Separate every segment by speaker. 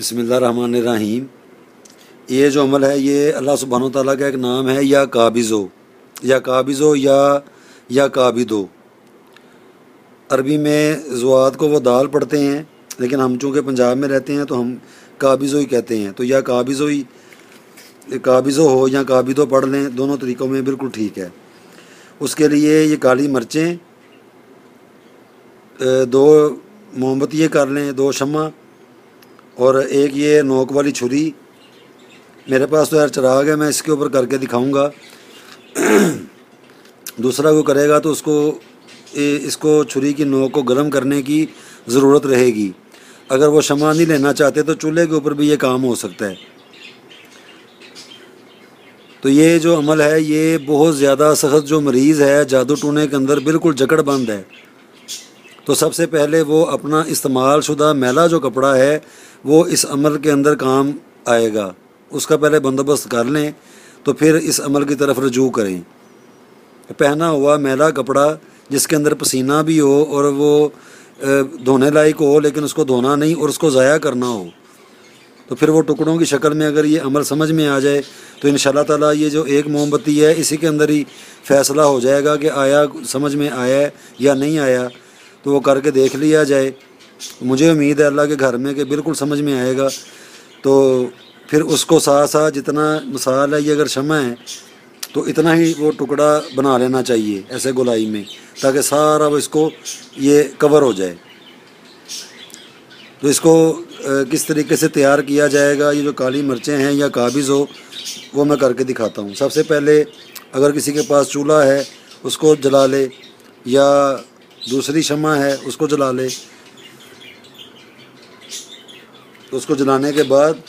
Speaker 1: बिस्मिल्लाहिर्रहमानिर्रहीम। ये जो अमल है ये अल्लाह सुब्हानो तआला का एक नाम है, या काबिज़ो या काबिदो। अरबी में ज़ुआद को वो दाल पढ़ते हैं, लेकिन हम चूँकि पंजाब में रहते हैं तो हम काबिज़ो ही कहते हैं। तो या काबिज़ो हो या काबिदो पढ़ लें, दोनों तरीक़ों में बिल्कुल ठीक है। उसके लिए ये काली मिर्चें, दो मोमबत्ती कर लें, दो शम्मा, और एक ये नोक वाली छुरी। मेरे पास तो यार चिराग है, मैं इसके ऊपर करके दिखाऊंगा। दूसरा कोई करेगा तो इसको छुरी की नोक को गर्म करने की ज़रूरत रहेगी। अगर वो शम्मा नहीं लेना चाहते तो चूल्हे के ऊपर भी ये काम हो सकता है। तो ये जो अमल है ये बहुत ज़्यादा सख्त, जो मरीज़ है जादू टूने के अंदर बिल्कुल जकड़ बंद है, तो सबसे पहले वो अपना इस्तेमाल शुदा मैला जो कपड़ा है वो इस अमल के अंदर काम आएगा, उसका पहले बंदोबस्त कर लें, तो फिर इस अमल की तरफ रजू करें। पहना हुआ मैला कपड़ा जिसके अंदर पसीना भी हो और वो धोने लायक हो, लेकिन उसको धोना नहीं और उसको ज़ाया करना हो, तो फिर वो टुकड़ों की शक्ल में अगर ये अमल समझ में आ जाए तो इंशाल्लाह ताला ये जो एक मोमबत्ती है इसी के अंदर ही फ़ैसला हो जाएगा कि आया, समझ में आया है या नहीं आया। तो वो करके देख लिया जाए। मुझे उम्मीद है अल्लाह के घर में कि बिल्कुल समझ में आएगा। तो फिर उसको साथ साथ जितना मिसाल है, ये अगर शम्मा है तो इतना ही वो टुकड़ा बना लेना चाहिए ऐसे गोलाई में, ताकि सारा वो इसको ये कवर हो जाए। तो इसको किस तरीके से तैयार किया जाएगा, ये जो काली मिर्चें हैं या काबिज़ हो, वो मैं करके दिखाता हूँ। सबसे पहले अगर किसी के पास चूल्हा है उसको जला ले, या दूसरी शम्मा है उसको जला ले। तो उसको जलाने के बाद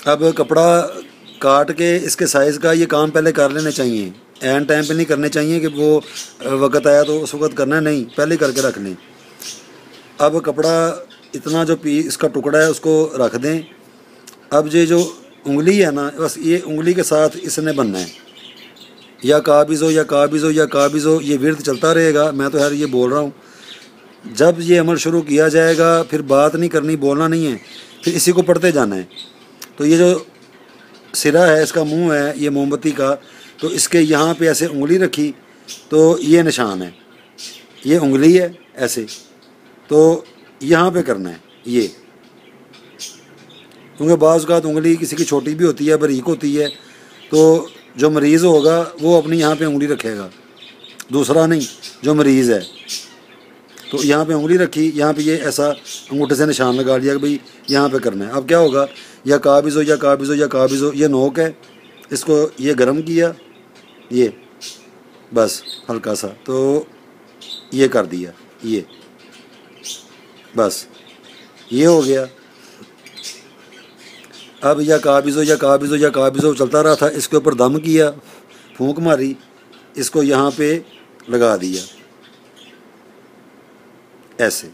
Speaker 1: अब कपड़ा काट के इसके साइज़ का ये काम पहले कर लेने चाहिए। एन टाइम पे नहीं करने चाहिए कि वो वक़्त आया तो उस वक़्त करना, नहीं, पहले करके रख लें। अब कपड़ा इतना जो इसका टुकड़ा है उसको रख दें। अब ये जो उंगली है ना, बस ये उंगली के साथ इसने बनना है, या काबिज़ो या काबिज़ो या काबिज़ो, ये विर्द चलता रहेगा। मैं तो यार ये बोल रहा हूँ, जब ये अमल शुरू किया जाएगा फिर बात नहीं करनी, बोलना नहीं है, फिर इसी को पढ़ते जाना है। तो ये जो सिरा है, इसका मुंह है ये मोमबत्ती का, तो इसके यहाँ पे ऐसे उंगली रखी तो ये निशान है, ये उंगली है ऐसे, तो यहाँ पे करना है ये। क्योंकि बाज़ औक़ात उंगली किसी की छोटी भी होती है, बारीक होती है, तो जो मरीज़ होगा वो अपनी यहाँ पे उंगली रखेगा, दूसरा नहीं, जो मरीज़ है। तो यहाँ पे उंगली रखी, यहाँ पे ये ऐसा अंगूठे से निशान लगा लिया कि भाई यहाँ पे करना है। अब क्या होगा, या काबिज़ो या काबिज़ो या काबिज़ो, ये नोक है, इसको ये गर्म किया, ये बस हल्का सा, तो ये कर दिया, ये बस ये हो गया। अब या काबिज़ो या काबिज़ो या काबिज़ो चलता रहा था, इसके ऊपर दम किया, फूंक मारी, इसको यहाँ पे लगा दिया ऐसे।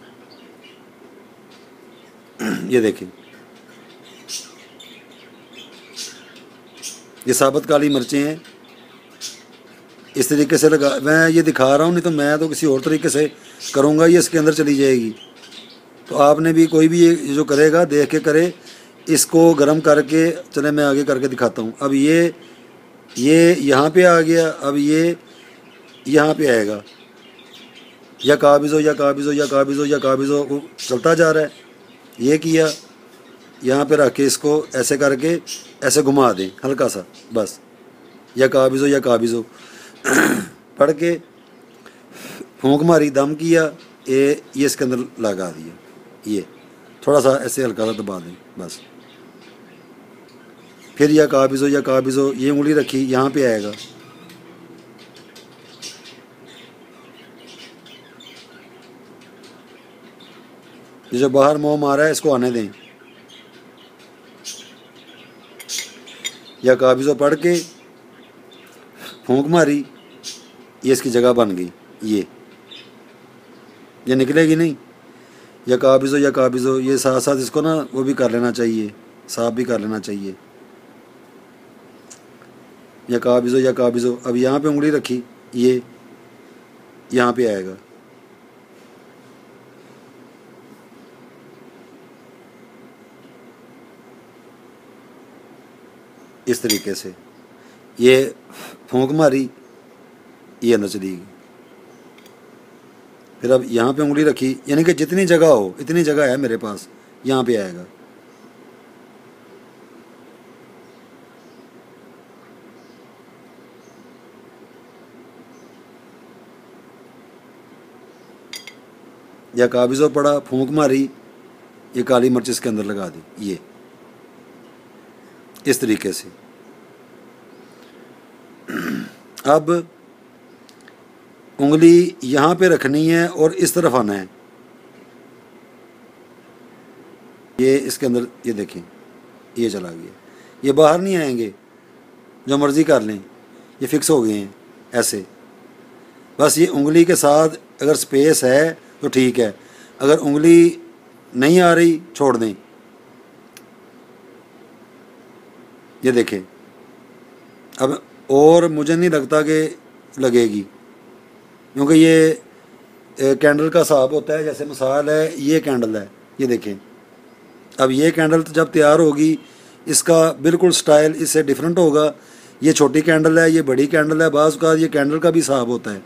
Speaker 1: ये देखें, ये साबुत काली मिर्चें हैं, इस तरीके से लगा, मैं ये दिखा रहा हूँ, नहीं तो मैं तो किसी और तरीके से करूँगा, ये इसके अंदर चली जाएगी। तो आपने भी, कोई भी ये जो करेगा देख के करे, इसको गर्म करके। चले मैं आगे करके दिखाता हूँ। अब ये यहाँ पे आ गया, अब ये यहाँ पे आएगा, या काबिज़ो या काबिज़ो या काबिज़ो या काबिज़ो, वो चलता जा रहा है। ये किया, यहाँ पे रख के इसको ऐसे करके ऐसे घुमा दें हल्का सा, बस, या काबिज़ो या काबिज़ो पढ़ के फूंक मारी, दम किया, ये इसके अंदर लगा दिया, ये थोड़ा सा ऐसे हल्का सा दबा दें बस। फिर या काबिज़ो, ये उंगली रखी, यहाँ पे आएगा, ये जो बाहर मुँह मारा है इसको आने दें, या काबिज़ो पढ़ के फूंक मारी, ये इसकी जगह बन गई, ये निकलेगी नहीं। या काबिज़ो, ये साथ साथ इसको ना वो भी कर लेना चाहिए, साफ भी कर लेना चाहिए। या काबिज़ो। अब यहाँ पे उंगली रखी, ये यहाँ पे आएगा, इस तरीके से। ये फूंक मारी, ये अंदर चली गई। फिर अब यहाँ पे उंगली रखी, यानी कि जितनी जगह हो इतनी जगह है मेरे पास, यहाँ पे आएगा। या काबिज़ो पड़ा, फूंक मारी, ये काली मिर्च इसके अंदर लगा दी, ये इस तरीके से। अब उंगली यहाँ पे रखनी है और इस तरफ आना है, ये इसके अंदर, ये देखें ये चला गया, ये बाहर नहीं आएंगे, जो मर्ज़ी कर लें, ये फिक्स हो गए हैं ऐसे। बस ये उंगली के साथ अगर स्पेस है तो ठीक है, अगर उंगली नहीं आ रही छोड़ दें। ये देखें, अब और मुझे नहीं लगता कि लगेगी, क्योंकि ये कैंडल का हिसाब होता है। जैसे मिसाल है, ये कैंडल है, ये देखें। अब ये कैंडल तो जब तैयार होगी, इसका बिल्कुल स्टाइल इससे डिफरेंट होगा। ये छोटी कैंडल है, ये बड़ी कैंडल है, बाज़ का ये कैंडल का भी हिसाब होता है।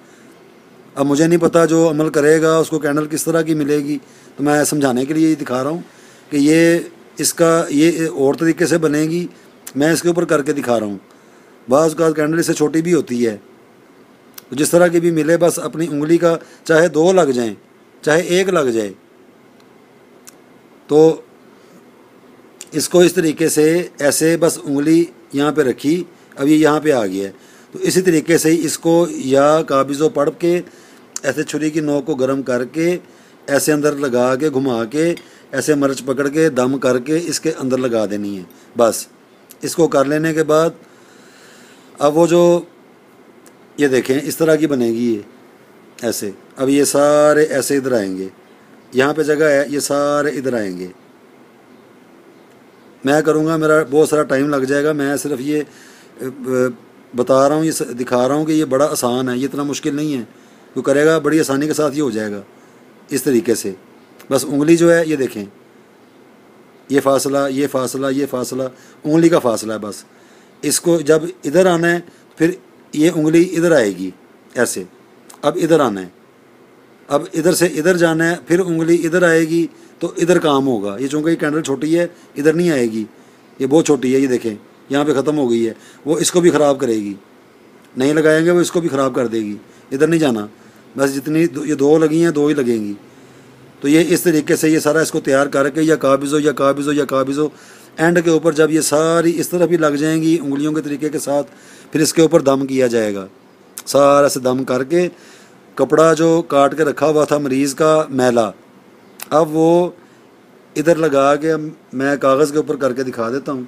Speaker 1: अब मुझे नहीं पता जो अमल करेगा उसको कैंडल किस तरह की मिलेगी, तो मैं समझाने के लिए ये दिखा रहा हूँ कि ये इसका ये और तरीके से बनेगी, मैं इसके ऊपर करके दिखा रहा हूँ। बाज़ का कैंडल इससे छोटी भी होती है, तो जिस तरह की भी मिले, बस अपनी उंगली का चाहे 2 लग जाएं, चाहे 1 लग जाए, तो इसको इस तरीके से ऐसे बस उंगली यहाँ पे रखी, अब ये यहाँ पे आ गया है। तो इसी तरीके से ही इसको या काबिज़ो पढ़ के ऐसे छुरी की नोक को गर्म करके ऐसे अंदर लगा के घुमा के ऐसे मिर्च पकड़ के दम करके इसके अंदर लगा देनी है। बस इसको कर लेने के बाद अब वो जो ये देखें इस तरह की बनेगी ये ऐसे। अब ये सारे ऐसे इधर आएंगे, यहाँ पे जगह है, ये सारे इधर आएंगे। मैं करूँगा, मेरा बहुत सारा टाइम लग जाएगा, मैं सिर्फ ये बता रहा हूँ, ये दिखा रहा हूँ कि ये बड़ा आसान है, ये इतना मुश्किल नहीं है। तो करेगा बड़ी आसानी के साथ ये हो जाएगा इस तरीके से। बस उंगली जो है ये देखें, ये फासला, ये फासला, ये फासला, उंगली का फासला है बस। इसको जब इधर आना है फिर ये उंगली इधर आएगी ऐसे। अब इधर आना है, अब इधर से इधर जाना है, फिर उंगली इधर आएगी तो इधर काम होगा। ये चूँकि ये कैंडल छोटी है इधर नहीं आएगी, ये बहुत छोटी है, ये देखें यहाँ पे ख़त्म हो गई है, वो इसको भी ख़राब करेगी। नहीं लगाएंगे वो इसको भी ख़राब कर देगी, इधर नहीं जाना। बस जितनी ये 2 लगी हैं 2 ही लगेंगी। तो ये इस तरीके से ये सारा इसको तैयार करके या काबिज़ो या काबिज़ो या काबिज़ो, एंड के ऊपर जब ये सारी इस तरफ भी लग जाएंगी उंगलियों के तरीके के साथ, फिर इसके ऊपर दम किया जाएगा। सारा से दम करके कपड़ा जो काट के रखा हुआ था मरीज़ का मैला, अब वो इधर लगा के मैं कागज़ के ऊपर करके दिखा देता हूँ।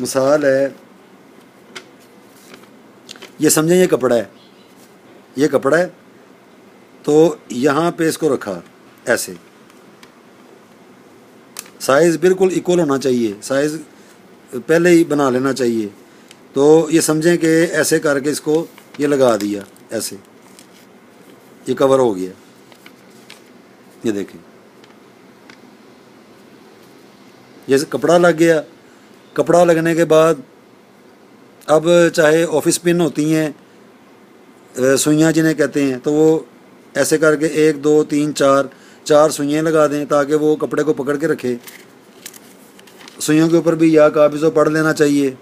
Speaker 1: मिसाल है, ये समझें ये कपड़ा है, ये कपड़ा है, तो यहाँ पे इसको रखा ऐसे। साइज़ बिल्कुल इक्वल होना चाहिए, साइज़ पहले ही बना लेना चाहिए। तो ये समझें कि ऐसे करके इसको ये लगा दिया ऐसे, ये कवर हो गया। ये देखें, जैसे कपड़ा लग गया। कपड़ा लगने के बाद अब चाहे ऑफिस पिन होती हैं, सुइयाँ जिन्हें कहते हैं, तो वो ऐसे करके 1 2 3 4 सुइयाँ लगा दें ताकि वो कपड़े को पकड़ के रखे। सुइयों के ऊपर भी या काबिज़ो पढ़ लेना चाहिए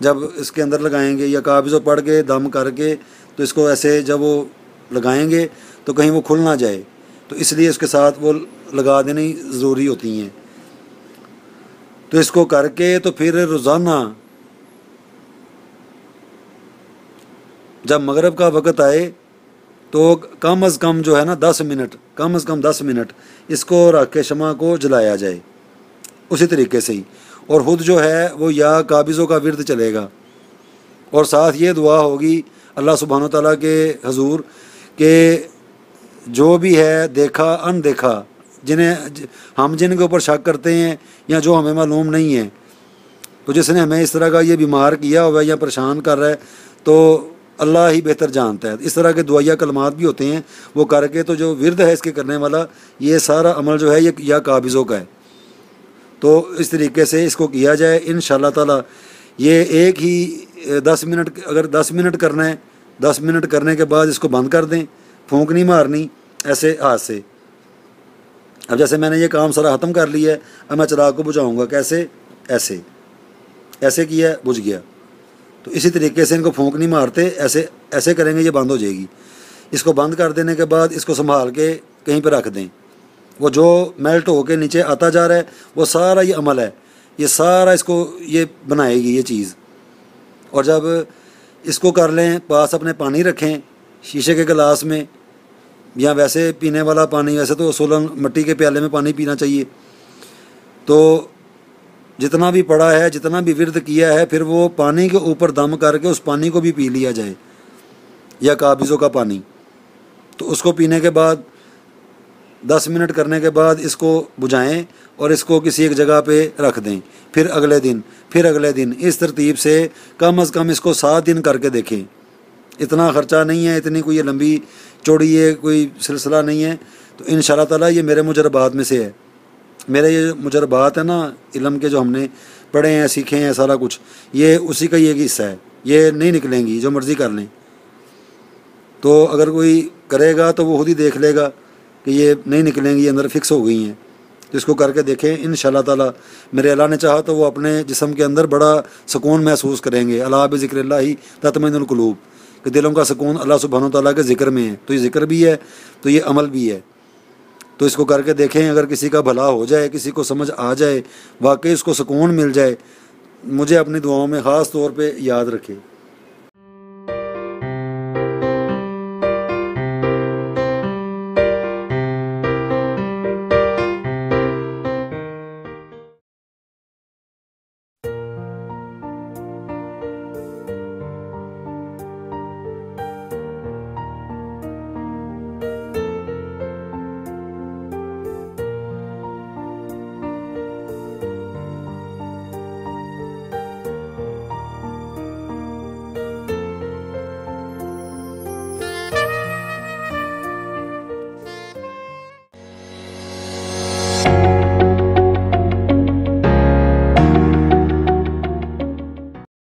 Speaker 1: जब इसके अंदर लगाएंगे, या काबिज़ो पढ़ के दम करके तो इसको ऐसे जब वो लगाएंगे तो कहीं वो खुल ना जाए, तो इसलिए उसके साथ वो लगा देनी ज़रूरी होती हैं। तो इसको करके तो फिर रोज़ाना जब मगरिब का वक़्त आए तो कम अज़ कम जो है ना 10 मिनट, कम अज़ कम 10 मिनट इसको रख के शमा को जलाया जाए उसी तरीके से ही। और खुद जो है वो या काबिज़ों का विर्द चलेगा, और साथ ये दुआ होगी अल्लाह सुब्हानो तआला के हजूर के जो भी है देखा अनदेखा, जिन्हें हम जिनके ऊपर शक करते हैं या जो हमें मालूम नहीं है, तो जिसने हमें इस तरह का ये बीमार किया हुआ है या परेशान कर रहा है, तो अल्लाह ही बेहतर जानता है। इस तरह के दुआया कलमात भी होते हैं, वो करके तो जो विरद है इसके करने वाला, ये सारा अमल जो है ये या काबिज़ों का है। तो इस तरीके से इसको किया जाए इंशाअल्लाह ताला। ये एक ही 10 मिनट, अगर 10 मिनट करना है, 10 मिनट करने के बाद इसको बंद कर दें, फूंक नहीं मारनी ऐसे हाथ से। अब जैसे मैंने ये काम सारा ख़त्म कर लिया है, अब मैं चिराग को बुझाऊँगा। कैसे? ऐसे ऐसे किया, बुझ गया। तो इसी तरीके से इनको फूंक नहीं मारते, ऐसे ऐसे करेंगे, ये बंद हो जाएगी। इसको बंद कर देने के बाद इसको संभाल के कहीं पर रख दें। वो जो मेल्ट होके नीचे आता जा रहा है, वो सारा ये अमल है, ये सारा इसको ये बनाएगी ये चीज़। और जब इसको कर लें, पास अपने पानी रखें शीशे के गिलास में, या वैसे पीने वाला पानी, वैसे तो सोलन मिट्टी के प्याले में पानी पीना चाहिए। तो जितना भी पड़ा है, जितना भी विरद किया है, फिर वो पानी के ऊपर दम करके उस पानी को भी पी लिया जाए, या काबिज़ों का पानी। तो उसको पीने के बाद 10 मिनट करने के बाद इसको बुझाएं और इसको किसी एक जगह पे रख दें। फिर अगले दिन, फिर अगले दिन, इस तरतीब से कम से कम इसको 7 दिन करके देखें। इतना ख़र्चा नहीं है, इतनी कोई लंबी चौड़ी ये कोई सिलसिला नहीं है। तो इंशाअल्लाह ताला ये मेरे मुजरबात में से है। मेरे ये मुजरबात है ना, इल्म के जो हमने पढ़े हैं, सीखे हैं, सारा कुछ ये उसी का ही एक हिस्सा है। ये नहीं निकलेंगी, जो मर्ज़ी कर लें। तो अगर कोई करेगा तो वो खुद ही देख लेगा कि ये नहीं निकलेंगी, अंदर फिक्स हो गई हैं। तो इसको करके देखें इंशाअल्लाह ताला। मेरे अल्लाह ने चाहा तो वो अपने जिस्म के अंदर बड़ा सुकून महसूस करेंगे। अला बिज़िक्रिल्लाहि तत्मइनुल कुलूब, कि दिलों का सुकून अल्लाह सुब्हानो तआला के ज़िक्र में है। तो ये ज़िक्र भी है, तो ये अमल भी है। तो इसको करके देखें, अगर किसी का भला हो जाए, किसी को समझ आ जाए, वाकई उसको सुकून मिल जाए, मुझे अपनी दुआओं में ख़ास तौर पे याद रखें।